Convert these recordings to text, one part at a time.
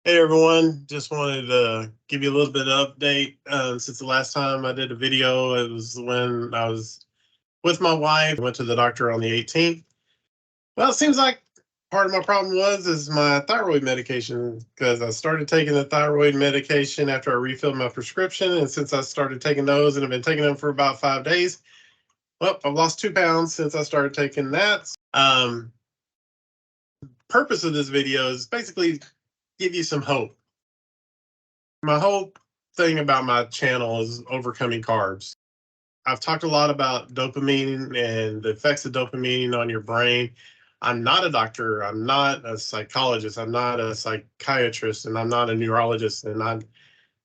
Hey everyone, just wanted to give you a little bit of update. Since the last time I did a video, it was when I was with my wife. Went to the doctor on the 18th. Well, it seems like part of my problem is my thyroid medication, because I started taking the thyroid medication after I refilled my prescription, and since I started taking those and I've been taking them for about 5 days, well, I've lost 2 pounds since I started taking that. Purpose of this video is basically give you some hope. My whole thing about my channel is overcoming carbs. I've talked a lot about dopamine and the effects of dopamine on your brain. I'm not a doctor. I'm not a psychologist. I'm not a psychiatrist, and I'm not a neurologist. And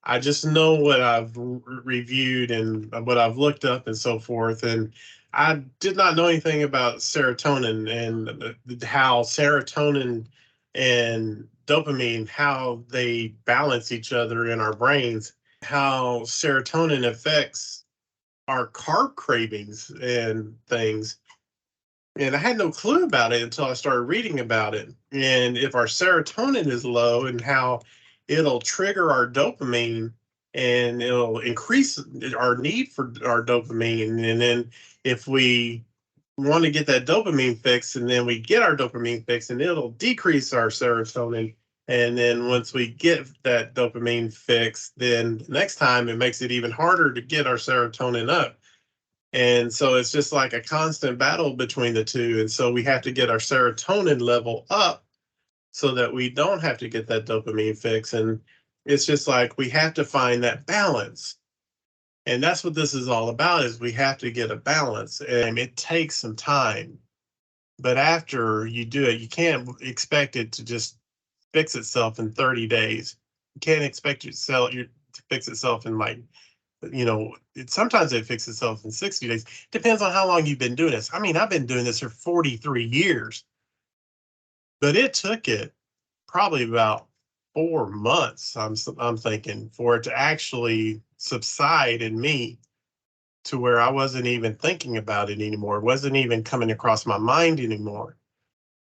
I just know what I've reviewed and what I've looked up and so forth. And I did not know anything about serotonin and how serotonin and dopamine, how they balance each other in our brains, how serotonin affects our carb cravings and things. And I had no clue about it until I started reading about it. And if our serotonin is low, and how it'll trigger our dopamine and it'll increase our need for our dopamine. And then if we want to get that dopamine fix, and then we get our dopamine fix, and it'll decrease our serotonin. And then once we get that dopamine fix, then next time it makes it even harder to get our serotonin up. And so it's just like a constant battle between the two. And so we have to get our serotonin level up so that we don't have to get that dopamine fix. And it's just like we have to find that balance. And that's what this is all about, is we have to get a balance. And it takes some time. But after you do it, you can't expect it to just fix itself in 30 days. You can't expect yourself to fix itself in sometimes it fixes itself in 60 days. Depends on how long you've been doing this. I mean, I've been doing this for 43 years, but it took it probably about 4 months, I'm thinking, for it to actually subside in me, to where I wasn't even thinking about it anymore. It wasn't even coming across my mind anymore.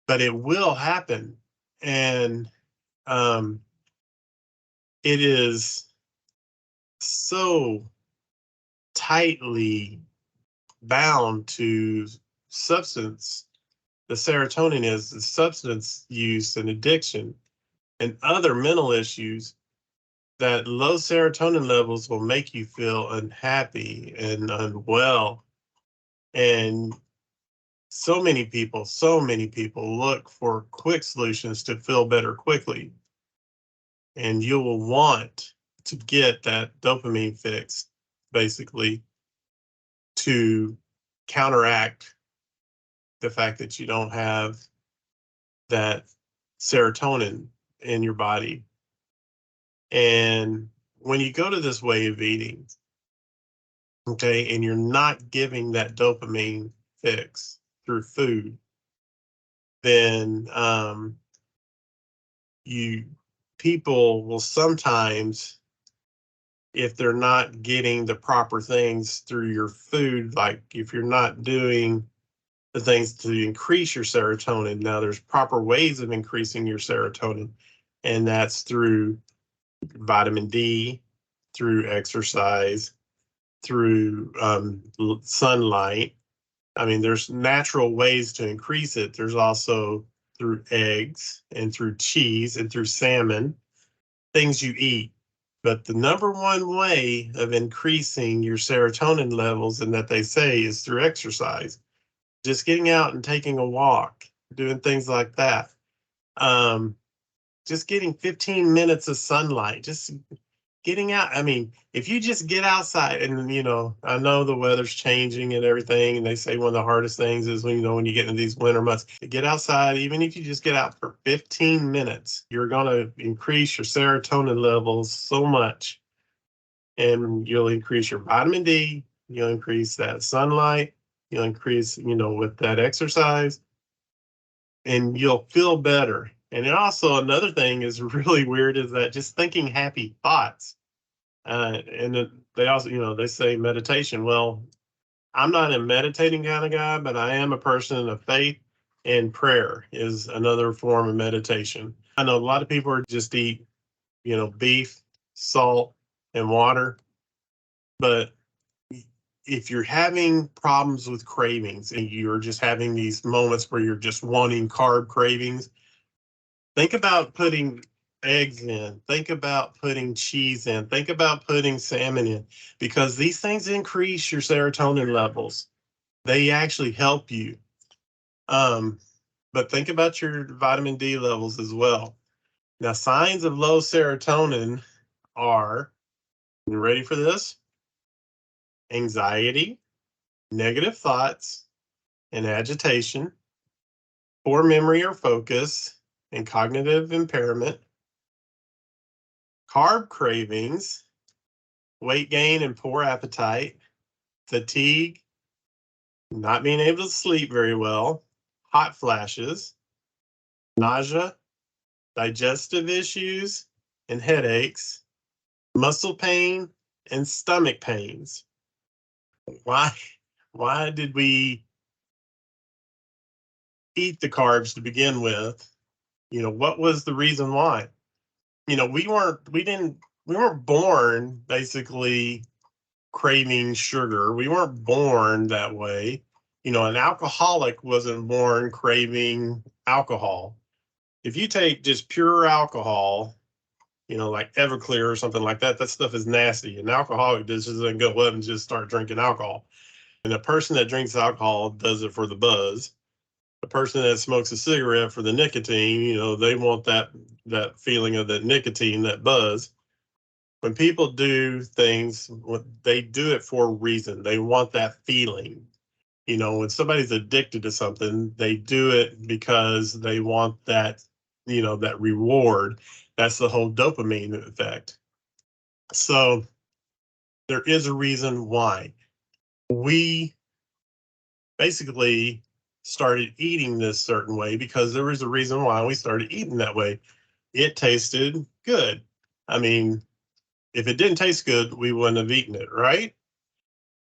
But it will happen. And it is so tightly bound to substance. The serotonin is the substance use and addiction and other mental issues, that low serotonin levels will make you feel unhappy and unwell. And so many people look for quick solutions to feel better quickly. And you will want to get that dopamine fix, basically, to counteract the fact that you don't have that serotonin in your body. And when you go to this way of eating, okay, and you're not giving that dopamine fix through food, then people will sometimes, if they're not getting the proper things through your food, like if you're not doing the things to increase your serotonin. Now, there's proper ways of increasing your serotonin, and that's through vitamin D, through exercise, through sunlight. I mean, there's natural ways to increase it. There's also through eggs and through cheese and through salmon, things you eat. But the number one way of increasing your serotonin levels, and that they say, is through exercise. Just getting out and taking a walk, doing things like that. Just getting 15 minutes of sunlight, just getting out. I mean, if you just get outside, and I know the weather's changing and everything, and they say one of the hardest things is when you get into these winter months, get outside. Even if you just get out for 15 minutes, you're going to increase your serotonin levels so much, and you'll increase your vitamin D, you'll increase that sunlight, you'll increase, with that exercise, and you'll feel better. And then also, another thing is really weird, is that just thinking happy thoughts. And they also, they say meditation. Well, I'm not a meditating kind of guy, but I am a person of faith, and prayer is another form of meditation. I know a lot of people are just eat beef, salt, and water. But if you're having problems with cravings and you're just having these moments where you're just wanting carb cravings, think about putting eggs in, think about putting cheese in, think about putting salmon in, because these things increase your serotonin levels. They actually help you. But think about your vitamin D levels as well. Now, signs of low serotonin are, you ready for this? Anxiety, negative thoughts, and agitation, poor memory or focus, and cognitive impairment, carb cravings, weight gain and poor appetite, fatigue, not being able to sleep very well, hot flashes, nausea, digestive issues and headaches, muscle pain, and stomach pains. Why? Why did we eat the carbs to begin with? What was the reason why? We weren't born basically craving sugar. We weren't born that way. An alcoholic wasn't born craving alcohol. If you take just pure alcohol, like Everclear or something like that, that stuff is nasty. An alcoholic just doesn't go up and just start drinking alcohol. And a person that drinks alcohol does it for the buzz. A person that smokes a cigarette for the nicotine, they want that feeling of that nicotine, that buzz. When people do things, they do it for a reason. They want that feeling. When somebody's addicted to something, they do it because they want that reward. That's the whole dopamine effect. So there is a reason why we basically started eating this certain way, because there was a reason why we started eating that way. It tasted good. I mean, if it didn't taste good, we wouldn't have eaten it, right?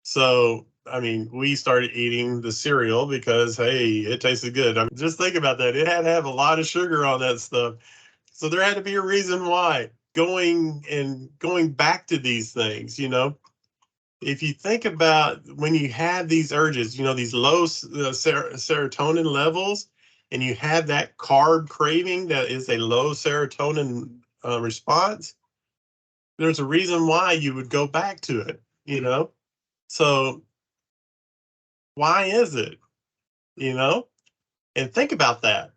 So, we started eating the cereal because, hey, it tasted good. Just think about that. It had to have a lot of sugar on that stuff. So there had to be a reason why. Going back to these things, if you think about when you have these urges, these low serotonin levels, and you have that carb craving that is a low serotonin response, there's a reason why you would go back to it. So why is it, and think about that.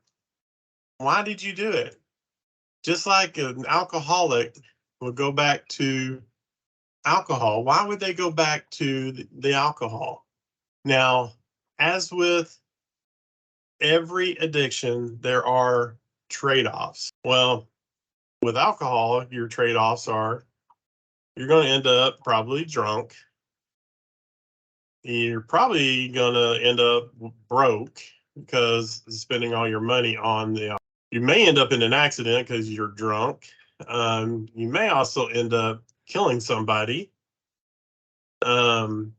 Why did you do it? Just like an alcoholic would go back to alcohol, why would they go back to the alcohol? Now, as with every addiction, there are trade-offs. Well, with alcohol, your trade-offs are you're going to end up probably drunk. You're probably going to end up broke because spending all your money on you may end up in an accident because you're drunk. You may also end up killing somebody. You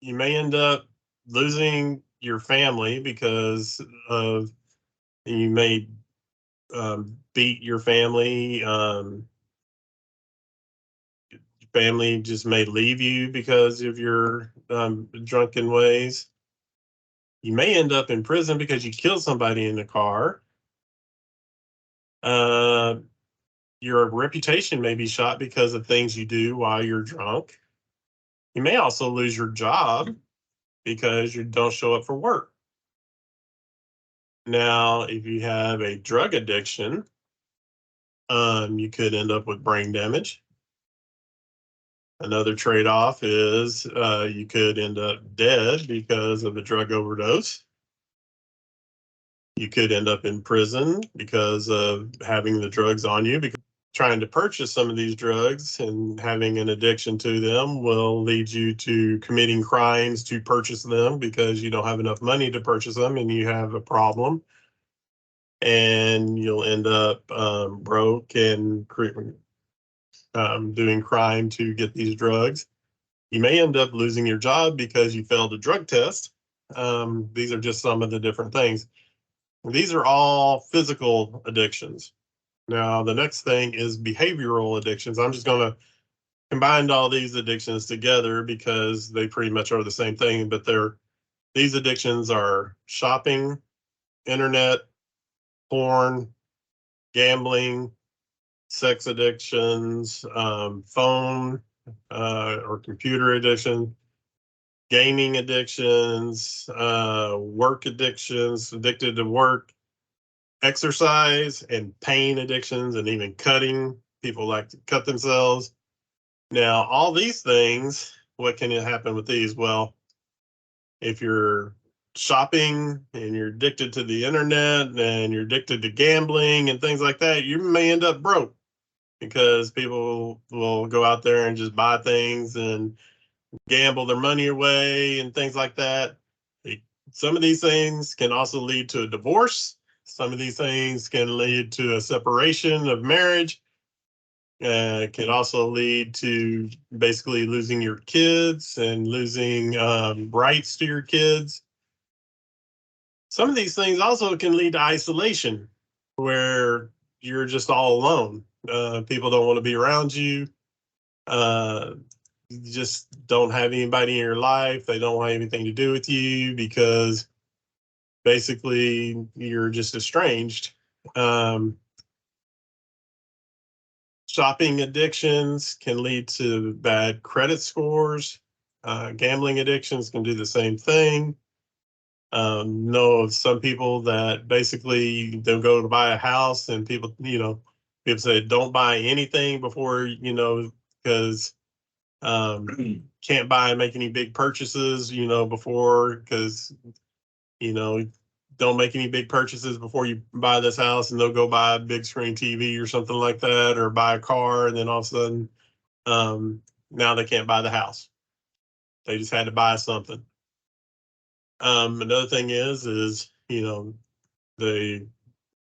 may end up losing your family because of you may beat your family. Family just may leave you because of your drunken ways. You may end up in prison because you killed somebody in the car. Your reputation may be shot because of things you do while you're drunk. You may also lose your job because you don't show up for work. Now, if you have a drug addiction, you could end up with brain damage. Another trade-off is you could end up dead because of a drug overdose. You could end up in prison because of having the drugs on you, because trying to purchase some of these drugs and having an addiction to them will lead you to committing crimes to purchase them because you don't have enough money to purchase them and you have a problem. And you'll end up broke and doing crime to get these drugs. You may end up losing your job because you failed a drug test. These are just some of the different things. These are all physical addictions. Now, the next thing is behavioral addictions. I'm just going to combine all these addictions together because they pretty much are the same thing, but these addictions are shopping, internet, porn, gambling, sex addictions, phone or computer addiction, gaming addictions, work addictions, addicted to work, exercise and pain addictions, and even cutting. People like to cut themselves. Now, all these things, what can happen with these? Well, if you're shopping and you're addicted to the internet and you're addicted to gambling and things like that, you may end up broke because people will go out there and just buy things and gamble their money away and things like that. Some of these things can also lead to a divorce. Some of these things can lead to a separation of marriage. It can also lead to basically losing your kids and losing rights to your kids. Some of these things also can lead to isolation, where you're just all alone. People don't want to be around you. You just don't have anybody in your life. They don't want anything to do with you because basically you're just estranged. Shopping addictions can lead to bad credit scores. Gambling addictions can do the same thing. Know of some people that basically they'll go to buy a house and people people say don't buy anything before, because can't buy and make any big purchases, before, because, you know, don't make any big purchases before you buy this house, and they'll go buy a big screen TV or something like that, or buy a car, and then all of a sudden, now they can't buy the house. They just had to buy something. Another thing is they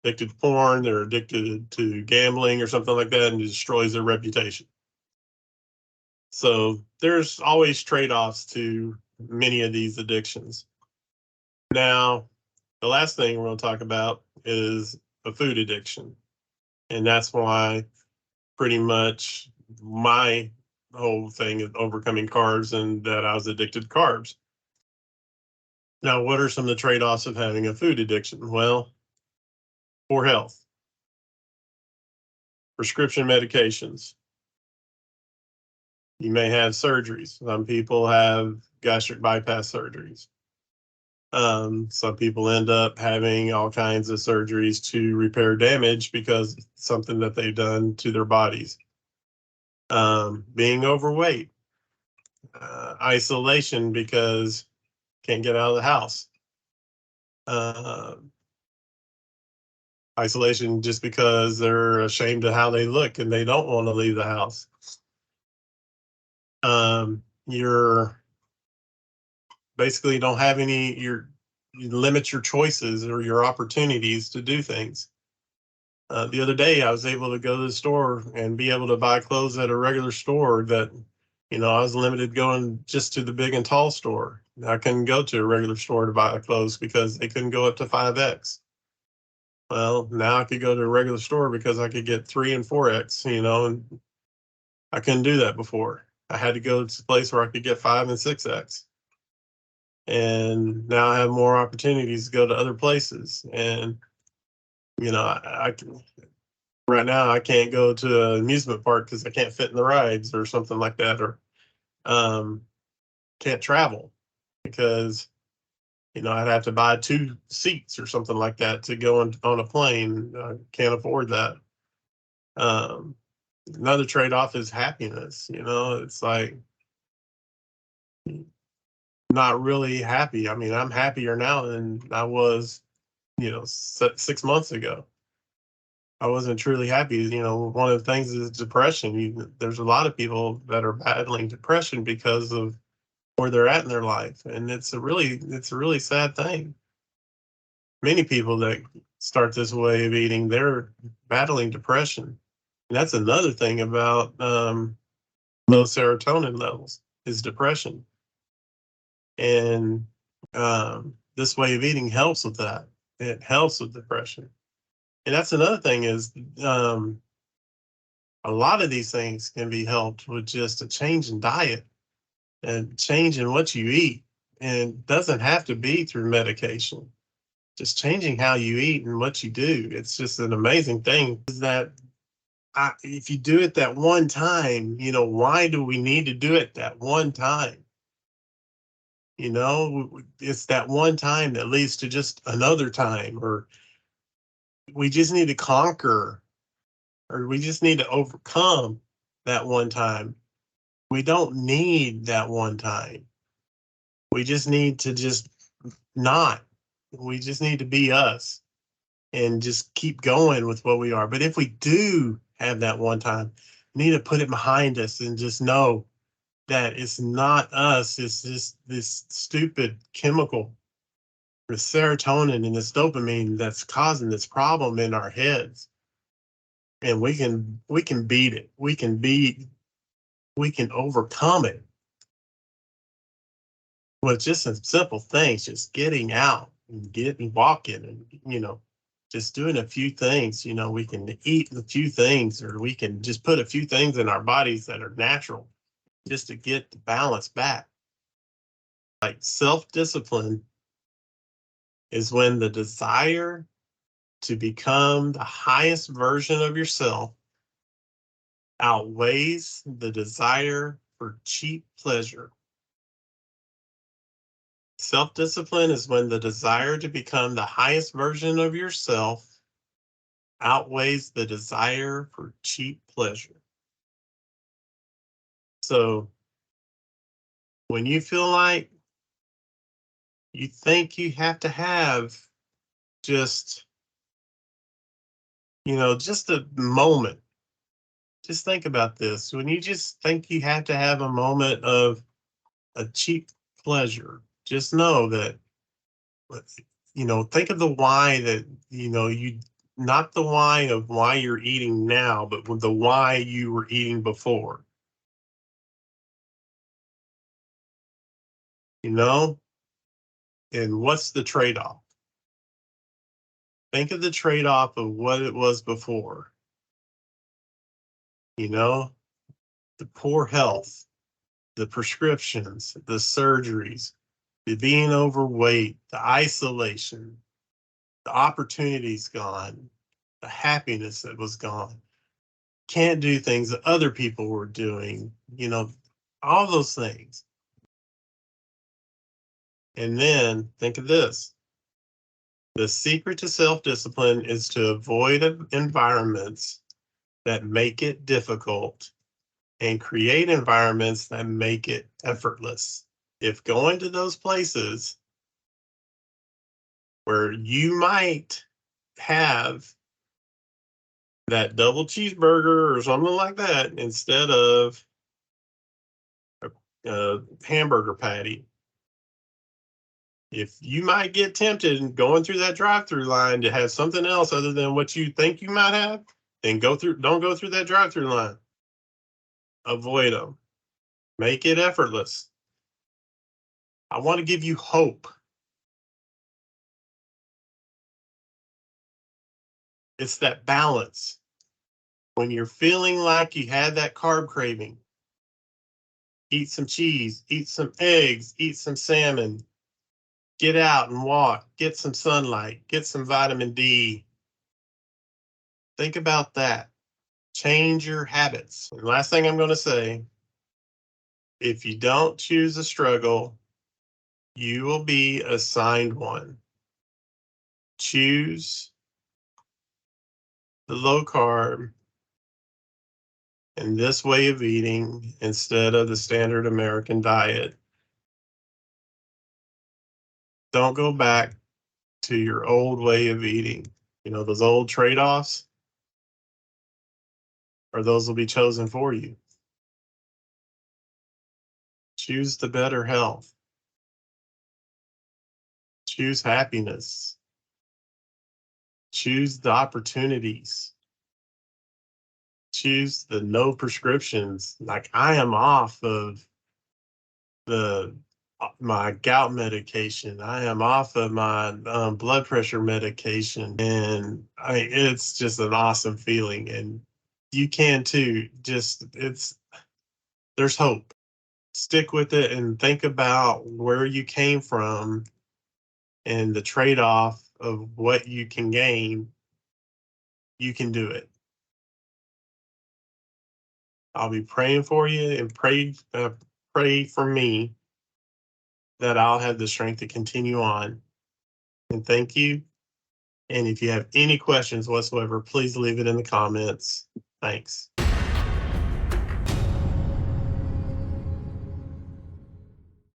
addicted to porn, they're addicted to gambling or something like that, and it destroys their reputation. So there's always trade-offs to many of these addictions. Now, the last thing we're going to talk about is a food addiction. And that's why pretty much my whole thing is overcoming carbs and that I was addicted to carbs. Now, what are some of the trade-offs of having a food addiction? Well, poor health, prescription medications. You may have surgeries. Some people have gastric bypass surgeries. Some people end up having all kinds of surgeries to repair damage because it's something that they've done to their bodies. Being overweight, isolation because can't get out of the house. Isolation just because they're ashamed of how they look and they don't want to leave the house. You're basically don't have any, you limit your choices or your opportunities to do things. The other day, I was able to go to the store and be able to buy clothes at a regular store that, I was limited going just to the big and tall store. I couldn't go to a regular store to buy clothes because they couldn't go up to 5X. Well, now I could go to a regular store because I could get 3 and 4X, and I couldn't do that before. I had to go to a place where I could get 5 and 6X. And now I have more opportunities to go to other places. And, I can, right now I can't go to an amusement park because I can't fit in the rides or something like that, or can't travel because, I'd have to buy 2 seats or something like that to go on a plane. I can't afford that. Another trade-off is happiness. It's like not really happy. I mean, I'm happier now than I was, 6 months ago. I wasn't truly happy. One of the things is depression. There's a lot of people that are battling depression because of where they're at in their life, and it's a really sad thing. Many people that start this way of eating, they're battling depression. And that's another thing about low serotonin levels is depression. And this way of eating helps with that. It helps with depression. And that's another thing is a lot of these things can be helped with just a change in diet and change in what you eat. And it doesn't have to be through medication. Just changing how you eat and what you do. It's just an amazing thing is that if you do it that one time, why do we need to do it that one time? It's that one time that leads to just another time, or we just need to conquer, or we just need to overcome that one time. We don't need that one time. We just need to just not. We just need to be us and just keep going with what we are. But if we do have that one time, we need to put it behind us and just know that it's not us. It's just this stupid chemical, the serotonin and this dopamine that's causing this problem in our heads. And we can beat it. We can overcome it with just some simple things, just getting out and getting walking and just doing a few things. We can eat a few things, or we can just put a few things in our bodies that are natural just to get the balance back. Like self-discipline is when the desire to become the highest version of yourself outweighs the desire for cheap pleasure. Self-discipline is when the desire to become the highest version of yourself outweighs the desire for cheap pleasure. So when you feel like you think you have to have just, just a moment, just think about this. When you just think you have to have a moment of a cheap pleasure, just know that, think of the why that, you, not the why of why you're eating now, but with the why you were eating before, you know? And what's the trade-off? Think of the trade-off of what it was before, you know, the poor health, the prescriptions, the surgeries, the being overweight, the isolation, the opportunities gone, the happiness that was gone. Can't do things that other people were doing, all those things. And then think of this. The secret to self-discipline is to avoid environments that make it difficult and create environments that make it effortless. If going to those places where you might have that double cheeseburger or something like that instead of a hamburger patty, if you might get tempted in going through that drive-through line to have something else other than what you think you might have, then don't go through that drive-through line. Avoid them. Make it effortless. I want to give you hope. It's that balance. When you're feeling like you had that carb craving, eat some cheese, eat some eggs, eat some salmon, get out and walk, get some sunlight, get some vitamin D. Think about that. Change your habits. And last thing I'm going to say, if you don't choose a struggle, you will be assigned one. Choose the low carb and this way of eating instead of the standard American diet. Don't go back to your old way of eating. Those old trade-offs, or those will be chosen for you. Choose the better health. Choose happiness. Choose the opportunities. Choose the no prescriptions. Like I am off of the my gout medication. I am off of my blood pressure medication, and it's just an awesome feeling. And you can too. Just there's hope. Stick with it and think about where you came from and the trade off of what you can gain. You can do it. I'll be praying for you, and pray for me that I'll have the strength to continue on. And thank you. And if you have any questions whatsoever, please leave it in the comments. Thanks.